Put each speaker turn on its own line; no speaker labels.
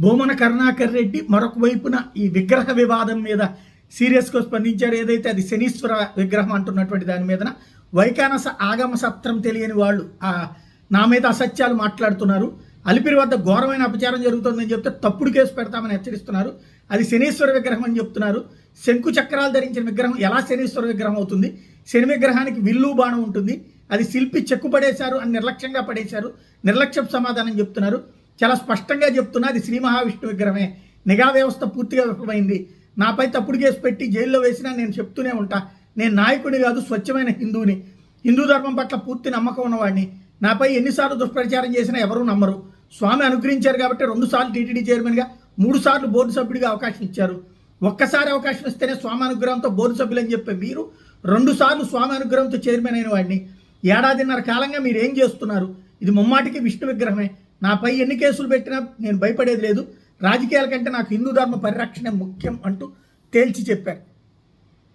భూమన కరుణాకర్ రెడ్డి మరొక వైపున ఈ విగ్రహ వివాదం మీద సీరియస్గా స్పందించారు. ఏదైతే అది శనీశ్వర విగ్రహం అంటున్నటువంటి దాని మీదన వైకానస ఆగమ సత్రం తెలియని వాళ్ళు నా మీద అసత్యాలు మాట్లాడుతున్నారు, అలిపిరి వద్ద ఘోరమైన అపచారం జరుగుతుందని చెప్తే తప్పుడు కేసు పెడతామని హెచ్చరిస్తున్నారు. అది శనీశ్వర విగ్రహం అని చెప్తున్నారు. శంకు చక్రాలు ధరించిన విగ్రహం ఎలా శనీశ్వర విగ్రహం అవుతుంది? శని విగ్రహానికి విల్లు బాణం ఉంటుంది, అది శిల్పి చెక్కు పడేశారు అని నిర్లక్ష్యంగా పడేశారు, నిర్లక్ష్యం సమాధానం చెప్తున్నారు. చాలా స్పష్టంగా చెప్తున్నా అది శ్రీ మహావిష్ణు విగ్రహమే. నిఘా వ్యవస్థ పూర్తిగా విఫలమైంది. నాపై తప్పుడు కేసు పెట్టి జైల్లో వేసినా నేను చెప్తూనే ఉంటా, నేను నాయకుడిని కాదు, స్వచ్ఛమైన హిందువుని, హిందూ ధర్మం పట్ల పూర్తి నమ్మకం ఉన్నవాడిని. నాపై ఎన్నిసార్లు దుష్ప్రచారం చేసినా ఎవరూ నమ్మరు. స్వామి అనుగ్రహించారు కాబట్టి 2 సార్లు టీటీడీ చైర్మన్గా, 3 సార్లు బోర్డు సభ్యుడిగా అవకాశం ఇచ్చారు. ఒక్కసారి అవకాశం ఇస్తేనే స్వామి అనుగ్రహంతో బోర్డు సభ్యులని చెప్పే మీరు 2 సార్లు స్వామి అనుగ్రహంతో చైర్మన్ అయిన వాడిని. ఏడాదిన్నర కాలంగా మీరు ఏం చేస్తున్నారు? ఇది ముమ్మాటికి విష్ణు విగ్రహమే. నాపై ఎన్ని కేసులు పెట్టినా నేను భయపడేది లేదు. రాజకీయాల కంటే నాకు హిందూ ధర్మ పరిరక్షణ ముఖ్యం అంటూ తేల్చి చెప్పారు.